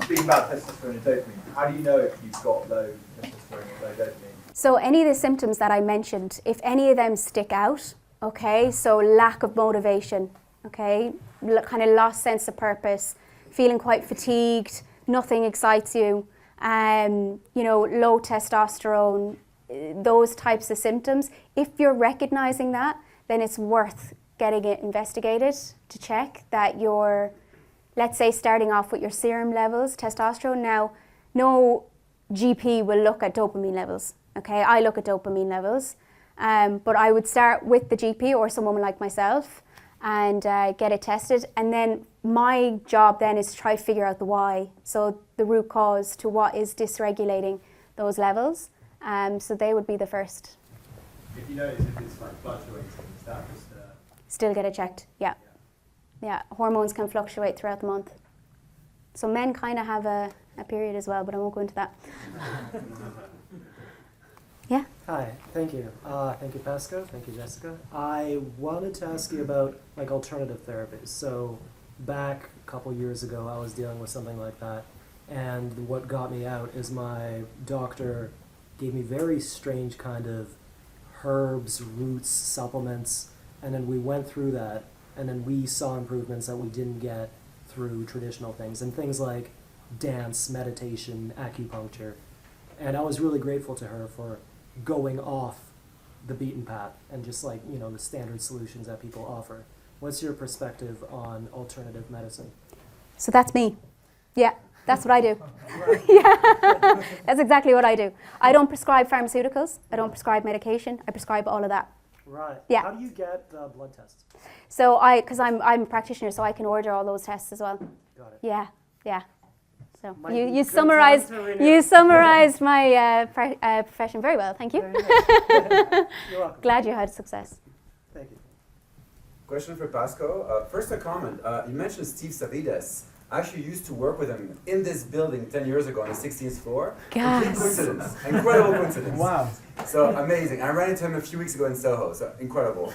speaking about testosterone and dopamine, how do you know if you've got low testosterone or low dopamine? So any of the symptoms that I mentioned, if any of them stick out, okay, so lack of motivation, okay, kind of lost sense of purpose, feeling quite fatigued, nothing excites you, you know, low testosterone, those types of symptoms, if you're recognizing that, then it's worth getting it investigated to check that you're, let's say, starting off with your serum levels, testosterone. Now, no GP will look at dopamine levels, okay? I look at dopamine levels, but I would start with the GP or someone like myself and get it tested. And then my job then is to try to figure out the why, so the root cause to what is dysregulating those levels. So they would be the first. If you notice if it's like fluctuating, is that just Still get it checked, yeah. Yeah, hormones can fluctuate throughout the month. So men kind of have a period as well, but I won't go into that. Yeah? Hi, thank you. Thank you, Pasco. Thank you, Jessica. I wanted to ask you about like alternative therapies. So back a couple years ago, I was dealing with something like that. And what got me out is my doctor gave me very strange kind of herbs, roots, supplements, and then we went through that, and then we saw improvements that we didn't get through traditional things, and things like dance, meditation, acupuncture. And I was really grateful to her for going off the beaten path and just like, you know, the standard solutions that people offer. What's your perspective on alternative medicine? So that's me. Yeah, that's what I do. Yeah, that's exactly what I do. I don't prescribe pharmaceuticals. I don't prescribe medication. I prescribe all of that. Right. Yeah. How do you get blood tests? So because I'm a practitioner, so I can order all those tests as well. Got it. Yeah, yeah. So Might be you good summarized time to renew. you summarized my profession very well. Thank you. Very nice. You're welcome. Glad you had success. Thank you. Question for Pasco. First a comment. You mentioned Steve Savides. I actually used to work with him in this building 10 years ago on the 16th floor. Yes. Complete coincidence. Incredible coincidence. Wow. So amazing. I ran into him a few weeks ago in Soho, so incredible.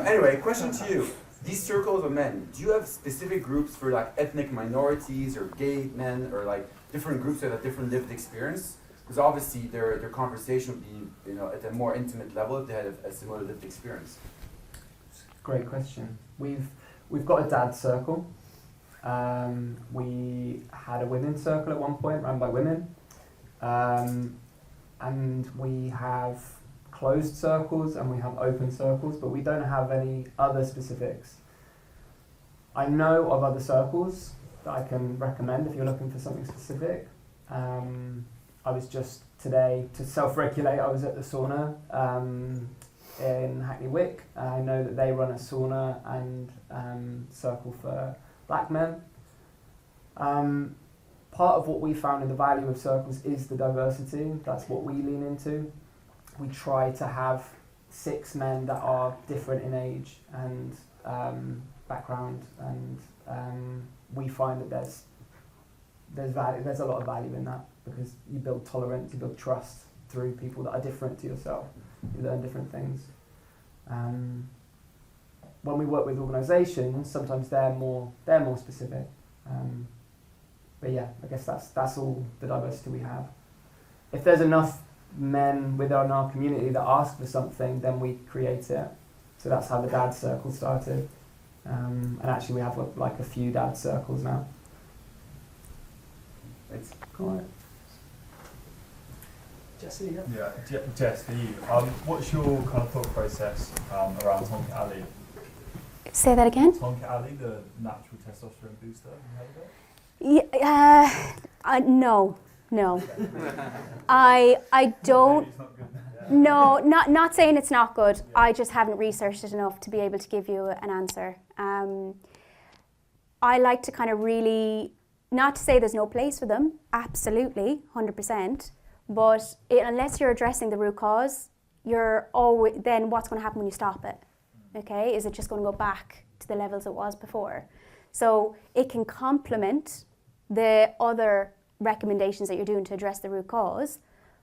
Anyway, question to you. These circles of men, do you have specific groups for like ethnic minorities or gay men or like different groups that have different lived experience? Because obviously their conversation would be, you know, at a more intimate level if they had a similar lived experience. Great question. We've got a dad circle. We had a women's circle at one point run by women. And we have closed circles and we have open circles, but we don't have any other specifics. I know of other circles that I can recommend if you're looking for something specific. I was just today, to self-regulate, I was at the sauna in Hackney Wick. I know that they run a sauna and circle for black men. Part of what we found in the value of circles is the diversity. That's what we lean into. We try to have 6 men that are different in age and background, and we find that there's a lot of value in that, because you build tolerance, you build trust through people that are different to yourself. You learn different things. When we work with organisations, sometimes they're more specific. But yeah, I guess that's all the diversity we have. If there's enough men within our community that ask for something, then we create it. So that's how the dad circle started. And actually we have like a few dad circles now. Thanks. Cool. Jesse, yeah. Yeah, Jess, for you, what's your kind of thought process around Tonka Ali? Say that again? Tonka Ali, the natural testosterone booster, have you heard of it? No. I don't. Maybe it's not good. No, not saying it's not good. I just haven't researched it enough to be able to give you an answer. I like to kind of really, not to say there's no place for them, absolutely, 100%, but unless you're addressing the root cause, then what's going to happen when you stop it? Okay, is it just going to go back to the levels it was before? So it can complement the other recommendations that you're doing to address the root cause,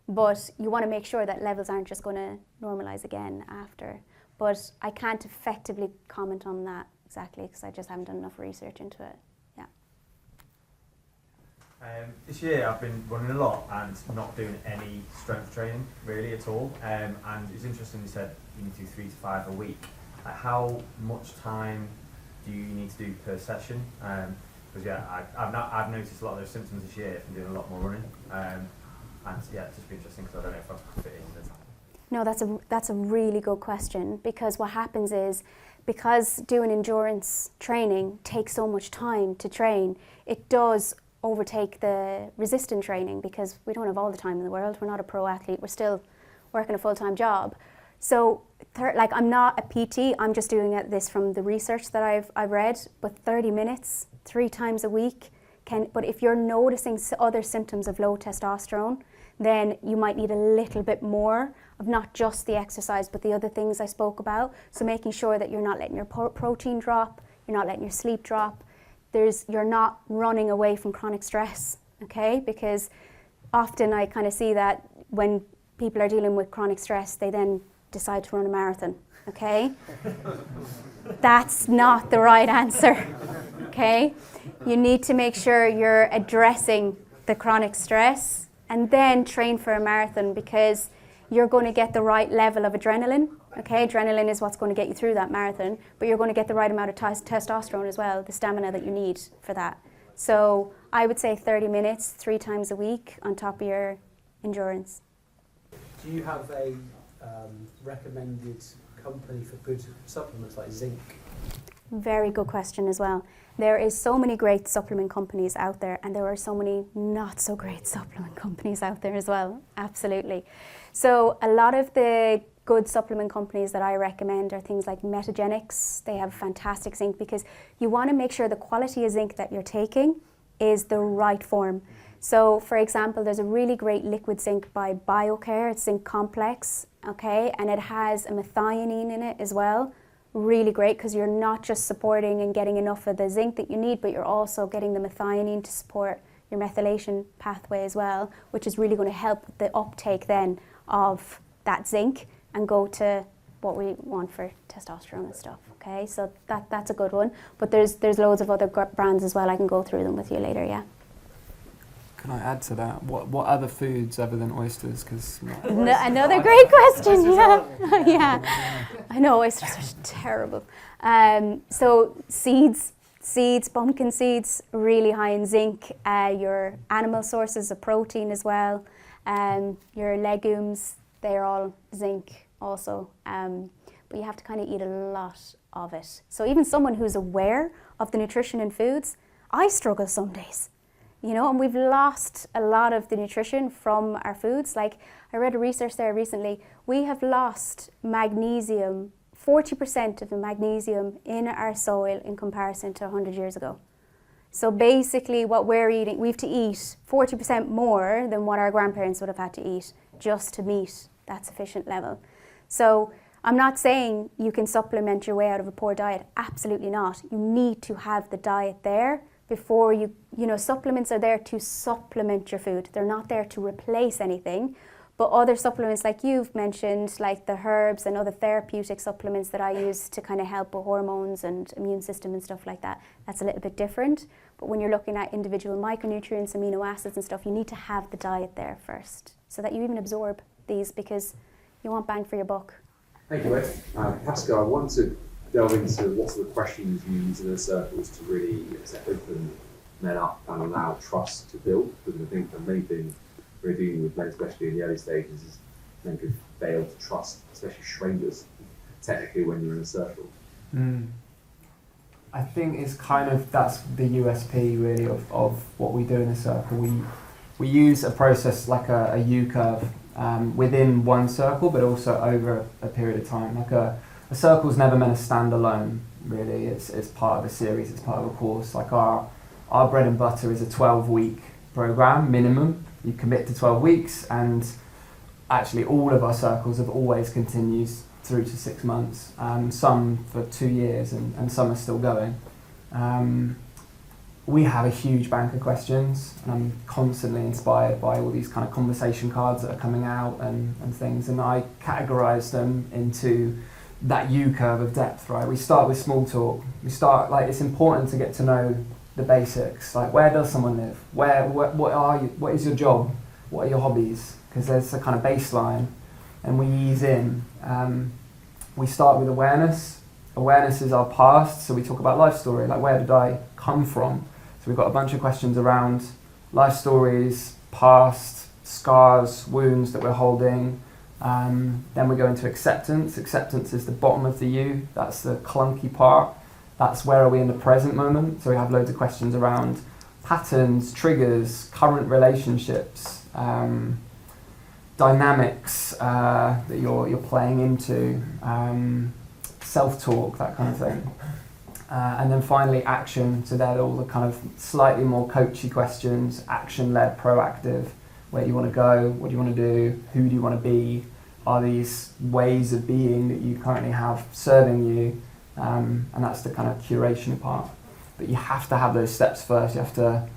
but you want to make sure that levels aren't just going to normalize again after. But I can't effectively comment on that exactly because I just haven't done enough research into it. Yeah. This year I've been running a lot and not doing any strength training really at all. And it's interesting you said you need to do 3 to 5 a week. Like how much time do you need to do per session? Because I've noticed a lot of those symptoms this year from doing a lot more running. And yeah, it's just be interesting because I don't know if I could fit in the time. No, that's a really good question, because what happens is, because doing endurance training takes so much time to train, it does overtake the resistant training, because we don't have all the time in the world. We're not a pro athlete. We're still working a full-time job. So, I'm not a PT. I'm just doing this from the research that I've read. But 30 minutes, 3 times a week can. But if you're noticing other symptoms of low testosterone, then you might need a little bit more of not just the exercise, but the other things I spoke about. So making sure that you're not letting your protein drop, you're not letting your sleep drop, you're not running away from chronic stress, okay? Because often I kind of see that when people are dealing with chronic stress, they then decide to run a marathon, okay? That's not the right answer, okay? You need to make sure you're addressing the chronic stress and then train for a marathon, because you're going to get the right level of adrenaline. Okay, adrenaline is what's going to get you through that marathon, but you're going to get the right amount of testosterone as well, the stamina that you need for that. So I would say 30 minutes, 3 times a week on top of your endurance. Do you have a recommended company for good supplements like zinc? Very good question as well. There is so many great supplement companies out there, and there are so many not so great supplement companies out there as well. Absolutely. So a lot of the good supplement companies that I recommend are things like Metagenics. They have fantastic zinc, because you want to make sure the quality of zinc that you're taking is the right form. So for example, there's a really great liquid zinc by BioCare. It's zinc complex, okay, and it has a methionine in it as well. Really great, because you're not just supporting and getting enough of the zinc that you need, but you're also getting the methionine to support your methylation pathway as well, which is really going to help with the uptake then of that zinc and go to what we want for testosterone and stuff. Okay, so that's a good one. But there's loads of other brands as well. I can go through them with you later. Yeah. Can I add to that? What other foods other than oysters? Because another great question. Yeah, yeah. I know oysters are terrible. So seeds, pumpkin seeds, really high in zinc. Your animal sources of protein as well. Your legumes, they're all zinc also. But you have to kind of eat a lot of it. So even someone who's aware of the nutrition in foods, I struggle some days. You know, and we've lost a lot of the nutrition from our foods. Like, I read a research there recently, we have lost magnesium, 40% of the magnesium in our soil in comparison to 100 years ago. So basically what we're eating, we have to eat 40% more than what our grandparents would have had to eat just to meet that sufficient level. So I'm not saying you can supplement your way out of a poor diet, absolutely not. You need to have the diet there before you know, supplements are there to supplement your food. They're not there to replace anything. But other supplements like you've mentioned, like the herbs and other therapeutic supplements that I use to kind of help with hormones and immune system and stuff like that, that's a little bit different. But when you're looking at individual micronutrients, amino acids and stuff, you need to have the diet there first so that you even absorb these, because you want bang for your buck. Thank you, Ed. Pascal, I want to delve into what sort of questions you use in the circles to really open men up and allow trust to build, because I think the main thing we're dealing with men, especially in the early stages, is men could fail to trust, especially strangers, technically when you're in a circle. I think it's kind of, that's the USP really of what we do in a circle. We use a process like a U-curve within one circle, but also over a period of time. Like a circle's never meant to stand alone, really. It's part of a series, it's part of a course. Like our bread and butter is a 12-week program minimum. You commit to 12 weeks, and actually all of our circles have always continued through to 6 months, some for 2 years, and some are still going. We have a huge bank of questions, and I'm constantly inspired by all these kind of conversation cards that are coming out and things, and I categorize them into that U-curve of depth, right? We start with small talk. We start, like, it's important to get to know the basics, like where does someone live? What is your job? What are your hobbies? Because there's a kind of baseline, and we ease in. We start with awareness. Awareness is our past, so we talk about life story, like where did I come from? So we've got a bunch of questions around life stories, past, scars, wounds that we're holding. Then we go into acceptance. Acceptance is the bottom of the U. That's the clunky part. That's where are we in the present moment. So we have loads of questions around patterns, triggers, current relationships, dynamics that you're playing into, self-talk, that kind of thing. And then finally action. So they're all the kind of slightly more coachy questions, action-led, proactive. Where do you want to go? What do you want to do? Who do you want to be? Are these ways of being that you currently have serving you? And that's the kind of curation part. But you have to have those steps first. You have to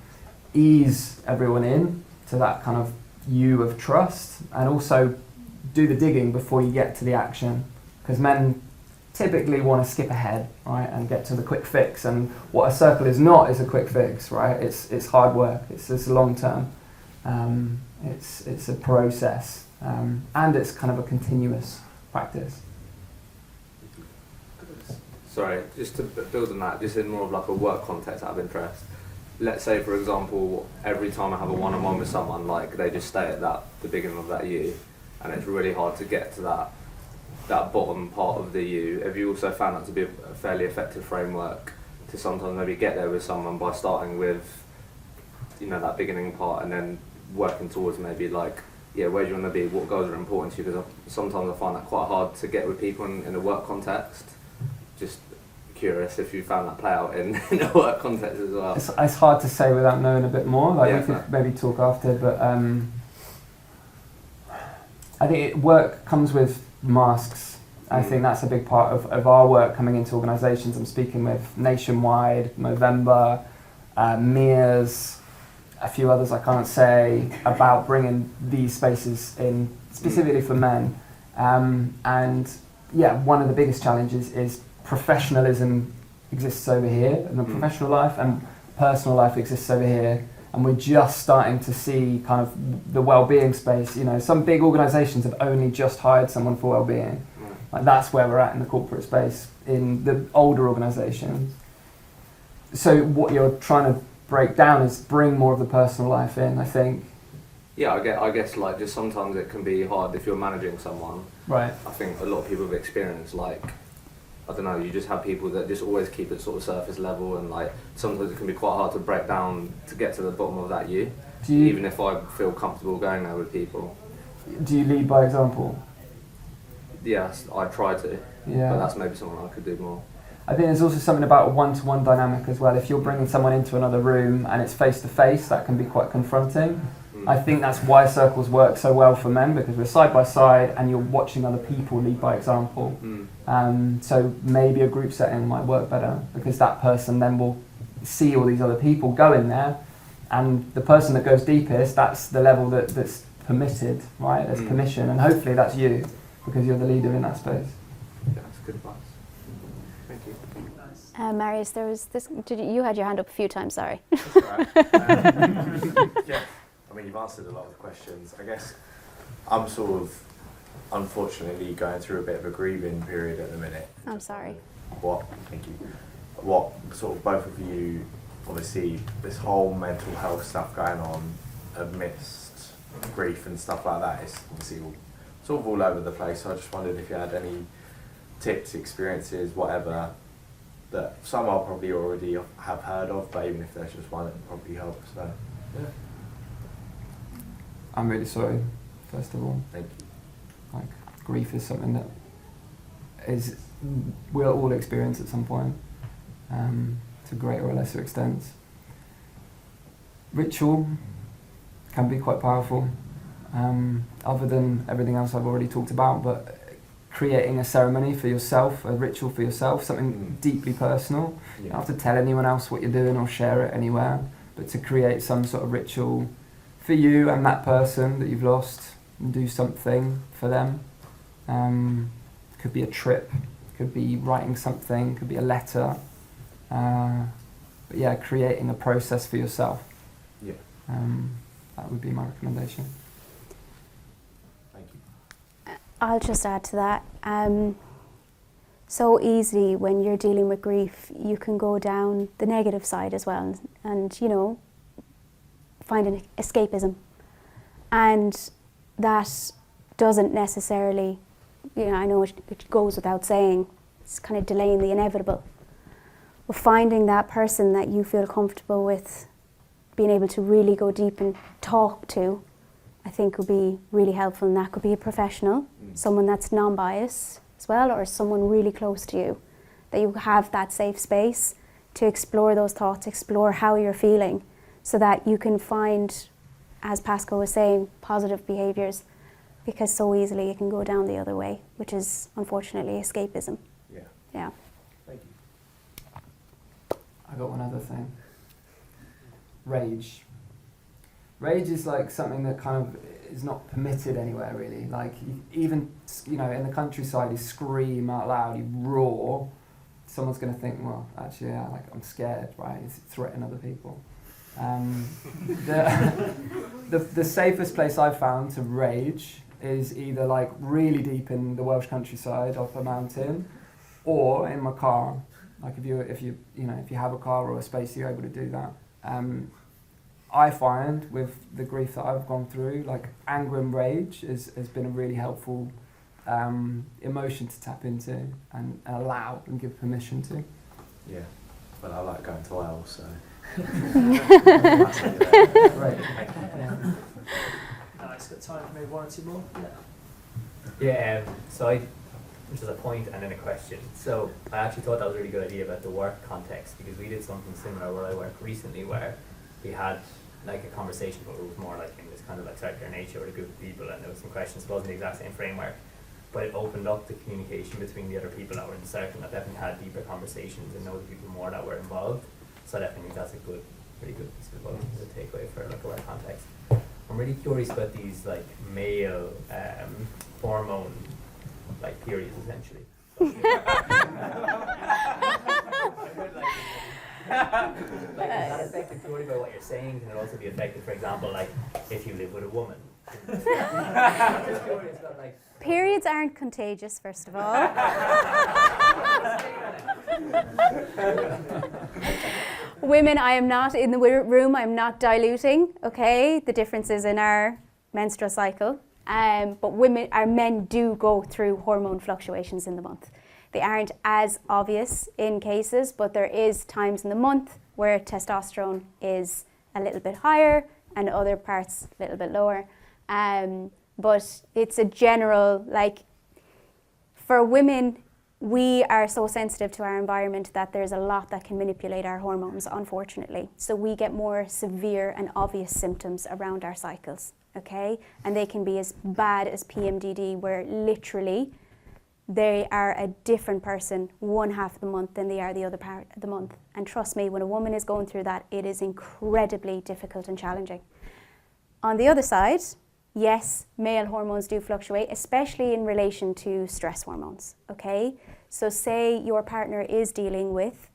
ease everyone in to that kind of you of trust, and also do the digging before you get to the action. Because men typically want to skip ahead, right, and get to the quick fix. And what a circle is not is a quick fix, right? It's hard work. It's long term. It's a process, and it's kind of a continuous practice. Sorry, just to build on that, just in more of like a work context out of interest. Let's say, for example, every time I have a one-on-one with someone, like they just stay at the beginning of that U, and it's really hard to get to that bottom part of the U. Have you also found that to be a fairly effective framework to sometimes maybe get there with someone by starting with, that beginning part and then working towards maybe like, where do you want to be, what goals are important to you? Because sometimes I find that quite hard to get with people in a work context. Just curious if you found that play out in a work context as well. It's hard to say without knowing a bit more. Like we fair. could maybe talk after, but I think work comes with masks. I think that's a big part of our work coming into organisations. I'm speaking with Nationwide, Movember, Mears, a few others I can't say, about bringing these spaces in specifically for men. And one of the biggest challenges is professionalism exists over here in the professional life, and personal life exists over here, and we're just starting to see kind of the well-being space. Some big organisations have only just hired someone for well-being. Like that's where we're at in the corporate space in the older organisations. So what you're trying to break down is bring more of the personal life in, I think. Yeah, I guess like just sometimes it can be hard if you're managing someone. Right. I think a lot of people have experienced I don't know, you just have people that just always keep it sort of surface level, and like sometimes it can be quite hard to break down to get to the bottom of that you even if I feel comfortable going there with people. Do you lead by example? Yes, I try to, but that's maybe something I could do more. I think there's also something about a one-to-one dynamic as well. If you're bringing someone into another room and it's face-to-face, that can be quite confronting. I think that's why circles work so well for men, because we're side by side and you're watching other people lead by example. So maybe a group setting might work better, because that person then will see all these other people go in there, and the person that goes deepest, that's the level that's permitted, right? There's permission, and hopefully that's you, because you're the leader in that space. Yeah, that's good advice. Thank you. Marius, there was this. You had your hand up a few times. Sorry. That's all right. Yeah, I mean, you've answered a lot of the questions. I guess I'm sort of, unfortunately, going through a bit of a grieving period at the minute. I'm sorry. Thank you. What sort of both of you, obviously, this whole mental health stuff going on amidst grief and stuff like that is obviously sort of all over the place. So I just wondered if you had any tips, experiences, whatever, that some I'll probably already have heard of, but even if there's just one, it would probably help. So, yeah. I'm really sorry, first of all. Thank you. Like, grief is something that we'll all experience at some point, to greater or lesser extents. Ritual can be quite powerful, other than everything else I've already talked about, but creating a ceremony for yourself, a ritual for yourself, something deeply personal. You don't have to tell anyone else what you're doing or share it anywhere, but to create some sort of ritual for you and that person that you've lost, and do something for them. Could be a trip, could be writing something, could be a letter, But yeah, creating a process for yourself. Yeah. That would be my recommendation. Thank you. I'll just add to that. So easily when you're dealing with grief, you can go down the negative side as well, and you know, find an escapism, and that doesn't necessarily, you know, I know it goes without saying, it's kind of delaying the inevitable. But finding that person that you feel comfortable with, being able to really go deep and talk to, I think would be really helpful, and that could be a professional, someone that's non-biased as well, or someone really close to you, that you have that safe space to explore those thoughts, explore how you're feeling, so that you can find, as Pascal was saying, positive behaviours, because so easily it can go down the other way, which is unfortunately escapism. Yeah. Yeah. Thank you. I got one other thing. Rage. Rage is like something that kind of is not permitted anywhere really. Like even, you know, in the countryside, you scream out loud, you roar. Someone's going to think, well, actually, yeah, like I'm scared, right? It's threaten other people. The safest place I've found to rage is either like really deep in the Welsh countryside, off a mountain, or in my car. Like if you have a car or a space, you're able to do that. I find with the grief that I've gone through, like anger and rage has been a really helpful emotion to tap into and allow and give permission to. Yeah, but I like going to Wales, so. Great. Nice, got time for maybe one or two more? Yeah, so just a point and then a question. So I actually thought that was a really good idea about the work context, because we did something similar where I worked recently where we had like a conversation, but it was more like in this kind of like circular nature with a group of people, and there was some questions. It wasn't the exact same framework, but it opened up the communication between the other people that were in the circle, and I definitely had deeper conversations and know the people more that were involved. So I definitely think that's a good, really good piece of advice to take away for like a work context. I'm really curious about these like male hormone like periods essentially. Like, is that affected purely by what you're saying? Can it also be affected, for example, like if you live with a woman? I'm just curious about, like, Periods aren't contagious, first of all. Women, I am not in the room, I'm not diluting, okay, the differences in our menstrual cycle. But men do go through hormone fluctuations in the month. They aren't as obvious in cases, but there is times in the month where testosterone is a little bit higher and other parts a little bit lower. But it's a general, like, for women, we are so sensitive to our environment that there's a lot that can manipulate our hormones, unfortunately. So we get more severe and obvious symptoms around our cycles, okay? And they can be as bad as PMDD, where literally they are a different person one half of the month than they are the other part of the month. And trust me, when a woman is going through that, it is incredibly difficult and challenging. On the other side, yes, male hormones do fluctuate, especially in relation to stress hormones, okay? So say your partner is dealing with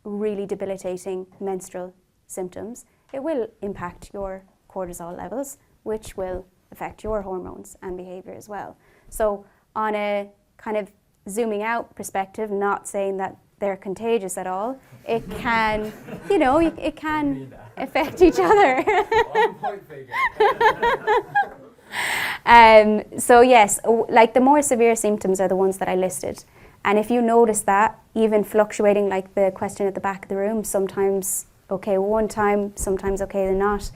really debilitating menstrual symptoms, it will impact your cortisol levels, which will affect your hormones and behavior as well. So on a kind of zooming out perspective, not saying that they're contagious at all, it can, you know, it can affect each other. So yes, like the more severe symptoms are the ones that I listed. And if you notice that, even fluctuating, like the question at the back of the room, sometimes okay one time, sometimes okay they're not,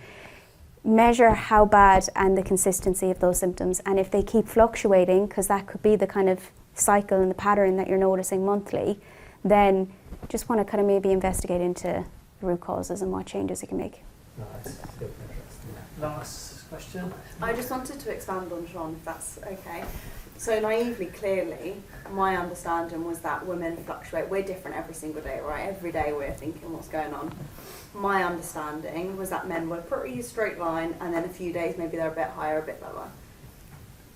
measure how bad and the consistency of those symptoms. And if they keep fluctuating, because that could be the kind of cycle and the pattern that you're noticing monthly, then just want to kind of maybe investigate into the root causes and what changes you can make. No, that's super interesting. Last question. I just wanted to expand on Sean, if that's okay. So naively, clearly, my understanding was that women fluctuate. We're different every single day, right? Every day we're thinking what's going on. My understanding was that men were pretty straight line, and then a few days maybe they're a bit higher, a bit lower.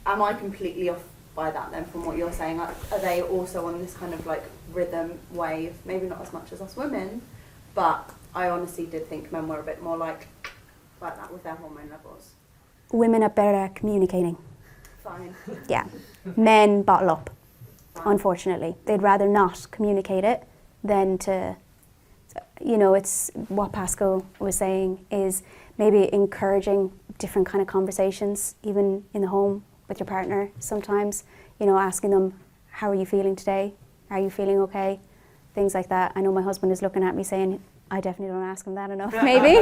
Am I completely off by that then from what you're saying? Are they also on this kind of like rhythm wave? Maybe not as much as us women, but I honestly did think men were a bit more like that with their hormone levels. Women are better at communicating. Fine. Yeah. Men bottle up, Fine. unfortunately. They'd rather not communicate it than to, you know, it's what Pascal was saying is maybe encouraging different kind of conversations, even in the home with your partner sometimes, you know, asking them, how are you feeling today? Are you feeling okay? Things like that. I know my husband is looking at me saying, I definitely don't ask him that enough, maybe.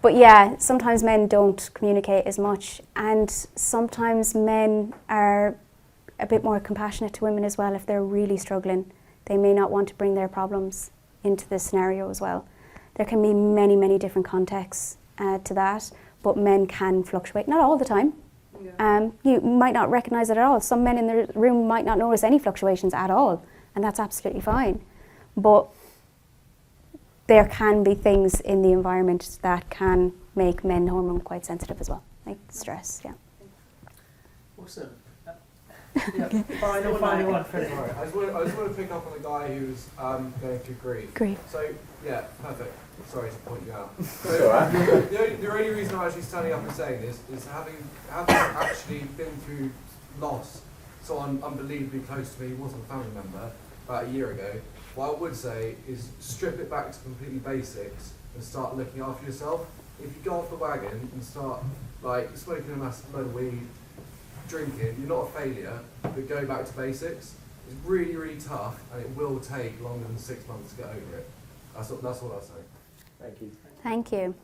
But yeah, sometimes men don't communicate as much, and sometimes men are a bit more compassionate to women as well if they're really struggling. They may not want to bring their problems into this scenario as well. There can be many, many different contexts to that, but men can fluctuate, not all the time. Yeah. You might not recognise it at all. Some men in the room might not notice any fluctuations at all, and that's absolutely fine. But there can be things in the environment that can make men hormone quite sensitive as well, like stress, yeah. Awesome. Final one. Right. I just want to pick up on the guy who's going through grief. Grief. So, yeah, perfect. Sorry to point you out. That's all right. The only reason I'm actually standing up and saying this is having actually been through loss, someone unbelievably close to me, wasn't a family member, about a year ago. What I would say is strip it back to completely basics and start looking after yourself. If you go off the wagon and start like smoking a massive load of weed, drinking, you're not a failure, but go back to basics. It's really, really tough, and it will take longer than 6 months to get over it. That's what I'll say. Thank you. Thank you.